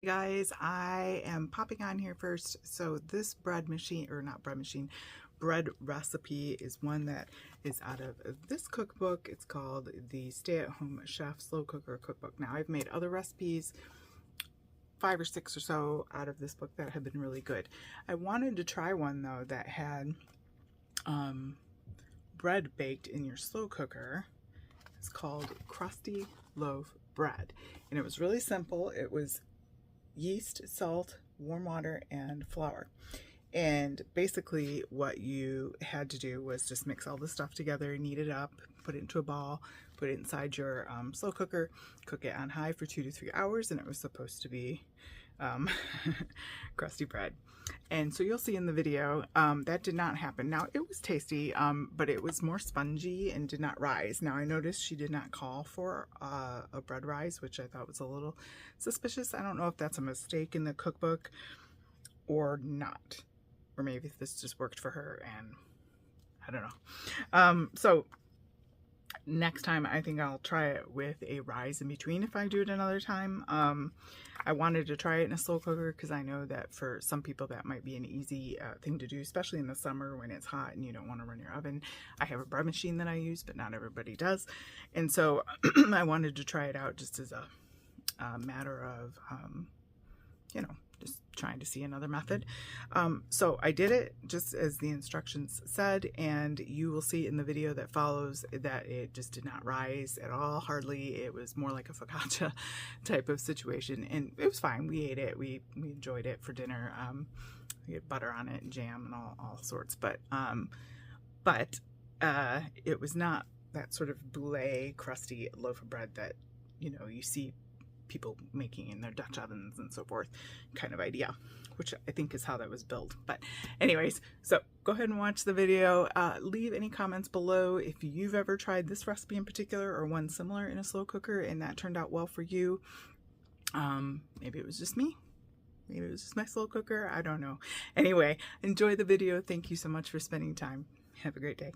Guys, I am popping on here first. So this bread machine, or not bread machine, bread recipe is one that is out of this cookbook. It's called the Stay-at-Home Chef Slow Cooker Cookbook. Now I've made other recipes, 5 or 6 or so out of this book that have been really good. I wanted to try one though that had bread baked in your slow cooker. It's called crusty loaf bread, and it was really simple. It was yeast, salt, warm water, and flour. And basically what you had to do was just mix all the stuff together, knead it up, put it into a ball, put it inside your slow cooker, cook it on high for 2 to 3 hours, and it was supposed to be crusty bread. And so you'll see in the video that did not happen. Now it was tasty, but it was more spongy and did not rise. Now I noticed she did not call for a bread rise, which I thought was a little suspicious. I don't know if that's a mistake in the cookbook or not, or maybe this just worked for her and I don't know. So next time I think I'll try it with a rise in between if I do it another time. I wanted to try it in a slow cooker because I know that for some people that might be an easy thing to do, especially in the summer when it's hot and you don't want to run your oven. I have a bread machine that I use, but not everybody does. And so I wanted to try it out just as a matter of, you know, just trying to see another method. So I did it just as the instructions said, and you will see in the video that follows that it just did not rise at all, hardly. It was more like a focaccia type of situation, and it was fine. We ate it. We enjoyed it for dinner. We had butter on it and jam and all sorts, but it was not that sort of boulet, crusty loaf of bread that, you know, you see people making in their Dutch ovens and so forth kind of idea, which I think is how that was built. But anyways, so go ahead and watch the video. Leave any comments below if you've ever tried this recipe in particular or one similar in a slow cooker and that turned out well for you. Maybe it was just me. Maybe it was just my slow cooker. I don't know. Anyway, enjoy the video. Thank you so much for spending time. Have a great day.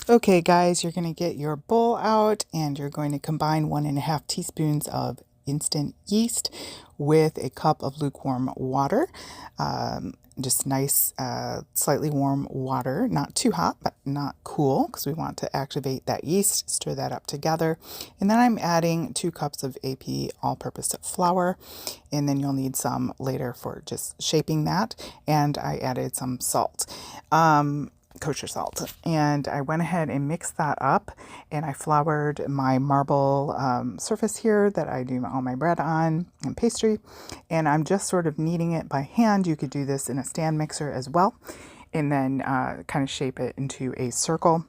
Okay guys, you're going to get your bowl out and you're going to combine 1.5 teaspoons of instant yeast with a cup of lukewarm water. Just nice, slightly warm water, not too hot, but not cool, because we want to activate that yeast. Stir that up together. And then I'm adding 2 cups of AP all-purpose flour, and then you'll need some later for just shaping that. And I added some salt. Kosher salt, and I went ahead and mixed that up, and I floured my marble surface here that I do all my bread on and pastry, and I'm just sort of kneading it by hand. You could do this in a stand mixer as well, and then kind of shape it into a circle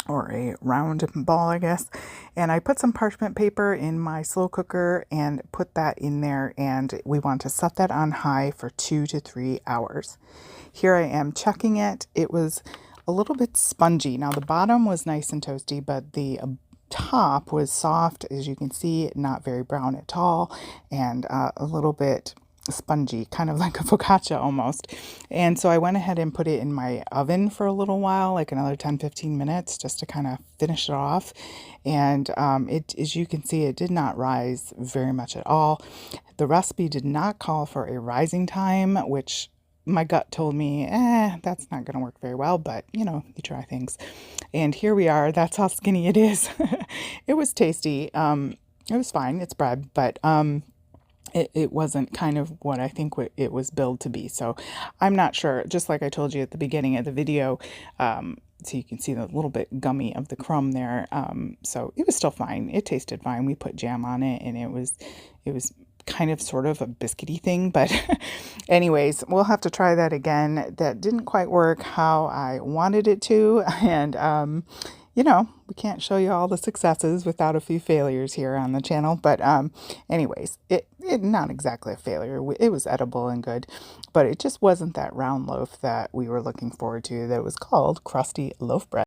or a round ball, I guess. And I put some parchment paper in my slow cooker and put that in there, and we want to set that on high for 2 to 3 hours. Here I am checking it. It was a little bit spongy. Now the bottom was nice and toasty, but the top was soft, as you can see, not very brown at all, and a little bit spongy, kind of like a focaccia almost. And so I went ahead and put it in my oven for a little while, like another 10-15 minutes, just to kind of finish it off. And it, as you can see, it did not rise very much at all. The recipe did not call for a rising time, which my gut told me, that's not going to work very well, but you know, you try things. And here we are. That's how skinny it is. It was tasty. It was fine. It's bread, but it wasn't kind of what I think it was billed to be. So I'm not sure. Just like I told you at the beginning of the video, so you can see the little bit gummy of the crumb there. So it was still fine. It tasted fine. We put jam on it, and it was kind of sort of a biscuity thing, but anyways, we'll have to try that again. That didn't quite work how I wanted it to, and you know, we can't show you all the successes without a few failures here on the channel, but anyways, it not exactly a failure. It was edible and good, but it just wasn't that round loaf that we were looking forward to, that was called crusty loaf bread.